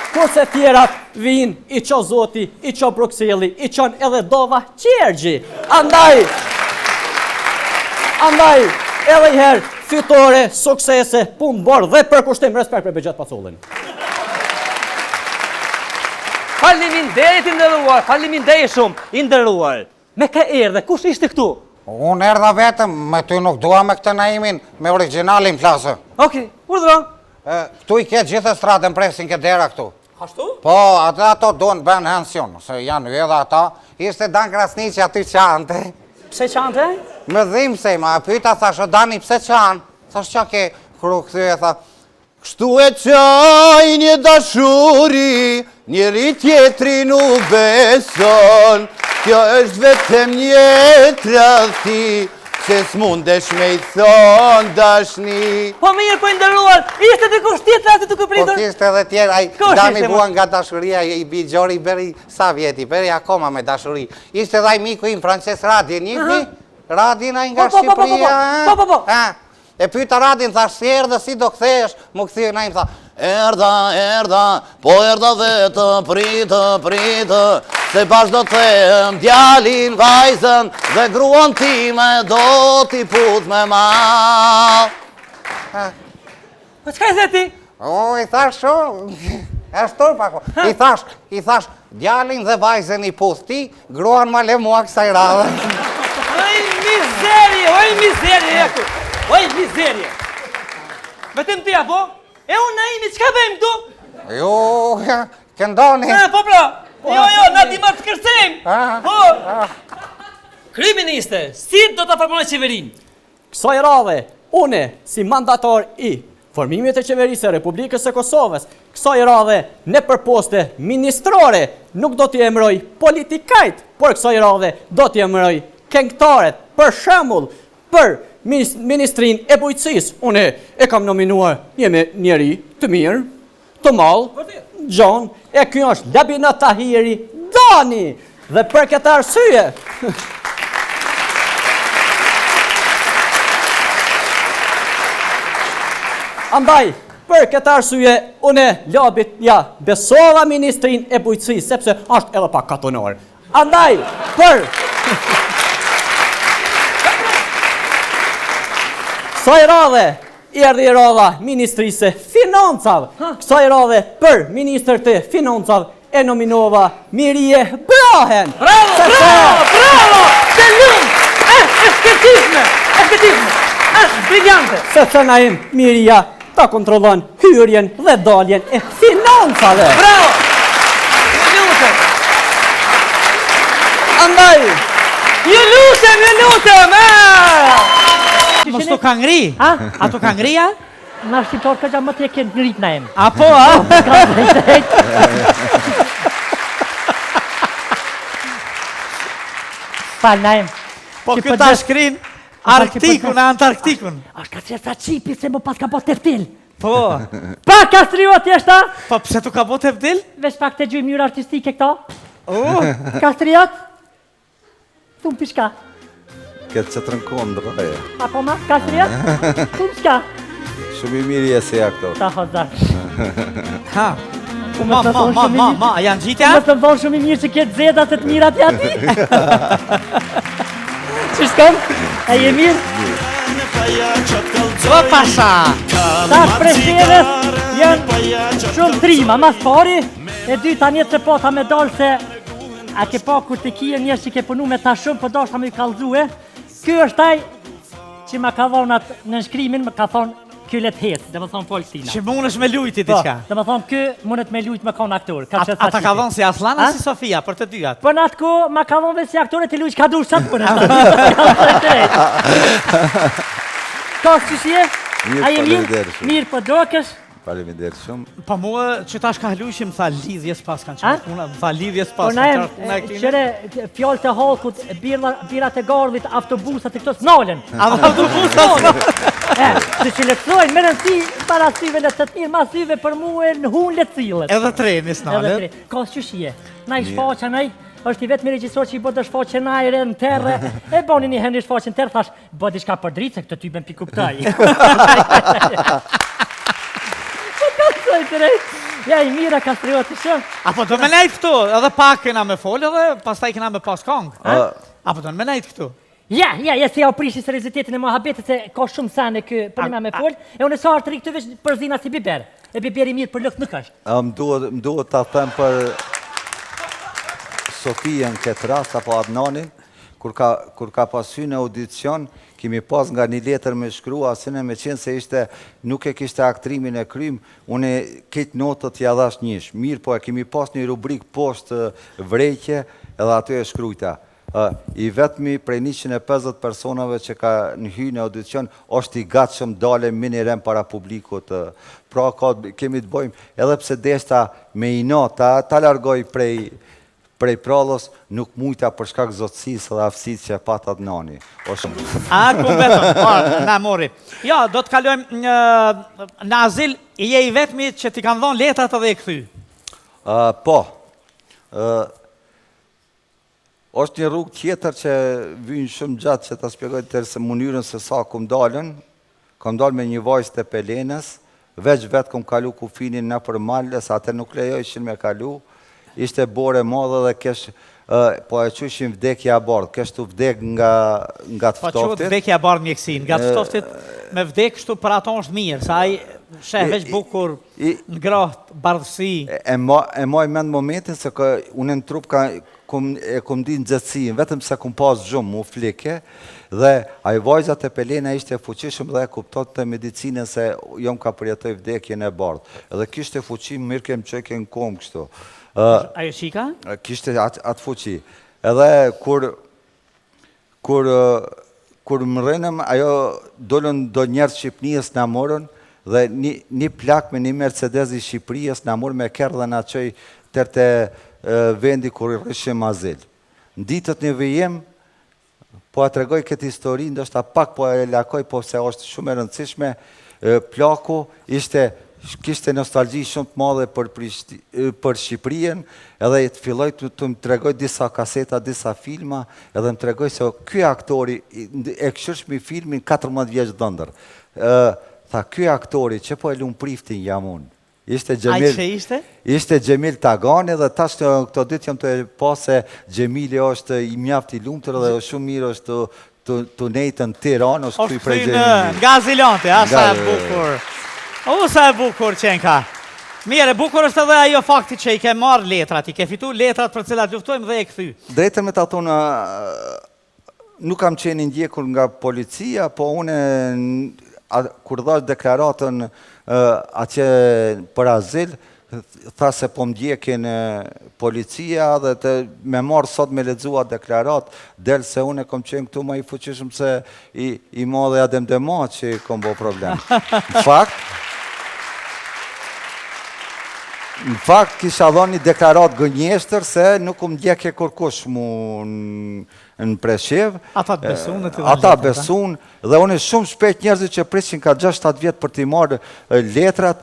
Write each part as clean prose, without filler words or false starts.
Kurse tjerat vinë i qo Zoti, i qo Bruxelli, i qon edhe Dova Qergji. Andaj, edhe i herë, fitore, suksese, punë borë dhe përkushtim, respekt për Begjet Pacullin. Faleminderit i nderuar, faleminderit shumë, i nderuar. Me ka erdhe, kush ishte këtu? Unë erdha vetëm, me ty nuk dua me këtë Naimin, me originalin flasë. Okej, urdhëro. Këtu i ke gjithë stratën presin ke dera këtu. Ashtu? Po, ato duan bën pension, se janë edhe ata. Ishte Dan Krasniqi aty qante. Pse qante? Me dhimë se, ma pyta thash, o Dani pse qanë? Thash qa ke kru këthy e tha, kështu e qaj një dashuri, njëri tjetri nuk beson, kjo është vetëm një tradhti, se s'mundesh me i thonë dashni. Po mirë, po i nderuar, ishte të kusht tjetër aty të këpritur? Po kishte edhe tjerë, ai Dami bua nga dashuria, i bigjori beri sa vjeti, beri akoma me dashuri. Ishte edhe ai miku im Frances Radin, njëfni? Radin ai nga Shqipëria. Po. E pyta Radin, thash, si erdhe, si do kthesh, mu këthirë na im, tha, erda, po erda vetë, pritë, se bash do të them, djalin, vajzën, dhe gruan time do t'i put me mal. Po qka i dhe ti? O, i thash shumë, e shtur pako, i thash, djalin dhe vajzën i put ti, gruan ma le mua kësaj radhe. Oj, mizerie! Vetëm ti, apo? E unë Naimi, qka bëjmë tu? Jo, këndoni. Po pra, jo, na di ma të kërcejmë. Po! Kriministe, si do të formulloj qeverin? Kësaj radhe, une, si mandator i formimit e qeverisë e Republikës e Kosovës, kësaj radhe, ne për poste ministrore, nuk do t'i emroj politikajt, por kësaj radhe do t'i emroj këngëtaret, për shembull, për Ministrin e Bujqësisë, une e kam nominuar njeri të mirë, të malë, gjon, e kjo është Labina Tahiri Dani, dhe për këtë arsye. Andaj, për këtë arsye, une labit, besova Ministrin e Bujqësisë, sepse është edhe pak katonor. Andaj, për... Kësaj radhe, erdhi radha Ministrisë Financave. Kësaj radhe për Ministër të Financave e nominova Mirje Brahen. Bravo! Të lumë! Esketizme! Briljante! Se Naim Mirja ta kontrollon hyrjen dhe daljen e financave. Bravo! Ju lutem! Andaj! Ju lutem! Mos të ka ngri? A të ka ngri, a? Na shqiptar ka gja më të kënë ngrit na em. A po, a? Fal na em. Po kjo ta shkrin Arktikun, Antarktikun. A shka që sa qipi se më pas ka po teftil. Po. Pa kastriot jeshta? Po pse tu ka bo teftil? Vesh pak të gjujmë njërë artistike këta. Kastriot? Thumë pishka. Këtë që të rënkon dërëje. Apo ma, kastriot? Thumë shka. Shumë i mirë jesë ja këto. Ta hozak. Ha. Ma, janë gjitja? Më të më thonë shumë i mirë që këtë zedat e të mirat e ati. Që shkom? A je mirë? O pasha! Ta shpreshtjeves janë shumë trima. Mas pari, e dyta një që po ta me dollë se a ke pa kur të kije njështë që ke punu me ta shumë, për do shta me i kalzue. Kjo është taj që ma ka thonë atë në nshkrimin, më ka thonë kjo let hecë, dhe më thonë Polstina. Që mund është me lujti diqka. Dhe më thonë kjo mundet me lujt me konë aktor. Ata ka thonë si Aslana si Sofia, për të dyat? Për në atë ko, ma ka thonë dhe si aktore të lujt ka dush qatë për në Ka së qëshje? A je mirë? Mirë për dokës? Faleminderit shumë. Pa mua që tash ka luqë më tha lidhjes pas kanë qenë. Më tha lidhjes pas. Po na qëre fjallë të halkut, birat e gardhit, autobusat e këtos nalen. Autobusat? Se që letësojnë, me nësi para syve në të tjirë, ma syve për mu e në hunë letësilët. Edhe treni s'nalen. Ka së qëshje, na i shfaqa nej, është i vetë me regjisor që i bërë të shfaqe najre në terre, e boni një hendi shfaqe në terre, thash, bërë diçka për dritë, se këtë ty ben pi kuptaj. të rej. Ja, i mira Kastrioti shumë. Apo do me nejtë këtu, edhe pak kena me folë edhe pastaj kena me pas kongë. Apo do me nejtë këtu. Ja, se ja u prishi seriozitetin e mohabetit se ka shumë sane kë për një me folë. E unë e sa artë rikë të veç për zina si biber. E biberi mirë për lëkë nuk është. Më duhet ta them për Sofiën këtë rast, apo Adnanin, kur ka pasy në audicion, kemi pas nga një letër me shkru, asine me qenë se ishte, nuk e kishte aktrimin e krym, une këtë notët ja dhash njësh. Mirë, po e kemi pas një rubrik poshtë vrejtje, edhe aty e shkrujta. I vetëmi prej 150 personave që ka në hy në audicion, është i gatshëm dale minirem para publikut. Pra, kemi të bojmë, edhe pse deshta me ino, ta largoj prej prallës, nuk mujta për shkak zotësisë dhe aftësisë që patat nani. Ku vetëm, na mori. Ja, do të kalojmë në azil, i je i vetëmi që ti kanë dhonë letrat edhe e këthy. Po. Është një rrugë tjetër që vynë shumë gjatë që ta spjegoj tërse mënyrën se sa kom dalën. Kom dalë me një vajzë të Pelenës, veç vetë kom kalu kufinin në për malës, atë nuk lejojshin me kalu. Ishte bore madhe dhe kesh, po e qyshin vdekja bardh, kesh të vdek nga të ftoftit. Po që vdekja bardh mjekësin, nga të ftoftit me vdek kështu për ato është mirë, sa i sheh veç bukur në graht, bardhësi. E maj mend momentin se unë në trup e kom di në gjëtësin, vetëm se kom pas gjumë, mu flike, dhe a i vajzat e Pelena ishte fuqishëm dhe e kuptot të medicinën se jom ka përjetoj vdekjen e bardh. Edhe kishte fuqim, mirë kem që ke në kom kështu. Ajo qika? Kishte atë fuqi. Edhe kur më rënëm, ajo dollën do njerë Shqipnijës në morën, dhe një plak me një Mercedes i Shqipërijës në morë me kërë dhe në qoj tërte vendi kur rëshim azil. Në ditët një vëjem, po a tregoj këtë histori, ndoshta pak po e lakoj, po se është shumë e rëndësishme, plaku kishte nostalgji shumë të madhe për Shqipërien, edhe të filloj të më tregoj disa kaseta, disa filma, edhe më tregoj se ky aktori, e këshërshmi filmin 14 vjeç dëndër. Tha, ky aktori që po e lumë priftin jam unë. Ishte Gjemil Tagani dhe tash këto ditë jam të pa se Gjemili është i mjaft i lumëtër dhe shumë mirë është të nejtën Tiranë, është këtu i prej Gjemili. Nga Zilante, sa e bukur. Sa e bukur qenë ka. Mire, bukur është edhe ajo fakti që i ke marrë letrat, i ke fitu letrat për cilat luftojmë dhe e këthy. Drejtën me të atonë, nuk kam qenë ndjekur nga policia, po une kur dhash deklaratën atje për azil, tha se po mdjekin policia dhe me marë sot me lexua deklarat, del se une kom qenë këtu ma i fuqishëm se i ma dhe Adem Dema që i kom bo problem. Në fakt, kisha dhoni një deklarat gënjeshtër se nuk më ndjekje kërkush mu në Preshev. Ata besun Ata besun, dhe unë shumë shpejt njerëzit që prishin ka 6-7 vjetë për t'i marrë letrat,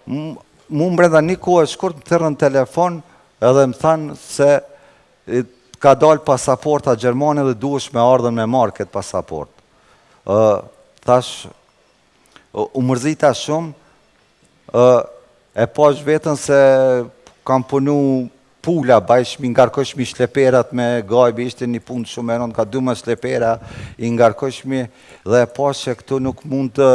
mu mbrenda një kohë shkurt më thërën telefon edhe më thanë se ka dalë pasaporta Gjermane dhe duesh me ardhën me marrë këtë pasaport. Thash, u mërzita shumë, e pash vetën se kam punu pula, bajsh mi ngarkosh mi shleperat me gajbi, ishte një punë shumë e rëndë, ka 12 shlepera, i ngarkosh mi, dhe e pash që këtu nuk mund të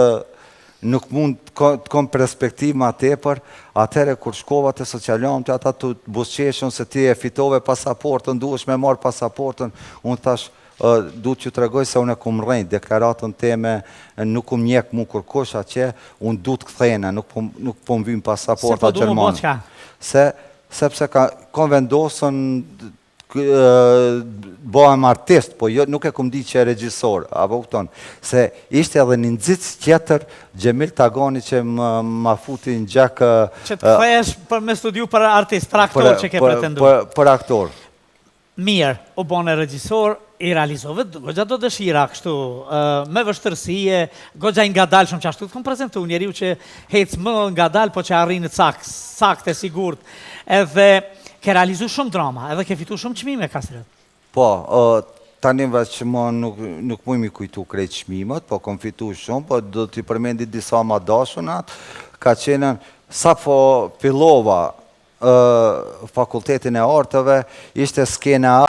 kom perspektiv ma tepër, atëre kur shkova të socialom të ata të busqeshën se ti e fitove pasaportën, duesh me marë pasaportën, unë thash, du të që të regoj se unë e kumë rejnë, deklaratën teme, nuk kumë njek mu kërkosh atje, unë du të këthejna, nuk po më vymë pasaporta Gjermanë. Se po du më boqka? Sepse kom vendosën, bëhem artist, po nuk e kumë di që e regjisor, apo këton, se ishte edhe një nëzitës tjetër, Gjemil Tagani që ma futi në gjak... Që të këthejesh për me studiu për artist, për aktor që ke pretendu? Për aktor. Mirë, u bone regjisor, i realizove gogja do dëshira kështu, me vështërsie, gogja i nga dalë shumë që ashtu të kom prezentu, njeriu që hecë më nga dalë, po që arrinë sakt e sigurt, edhe ke realizu shumë drama, edhe ke fitu shumë qmime, Kastriot. Po, tani veç që më nuk mujmë i kujtu krejt qmimet, po kom fitu shumë, po do t'i përmendit disa ma dashunat, ka qenën sa po fillova fakultetin e arteve, ishte skena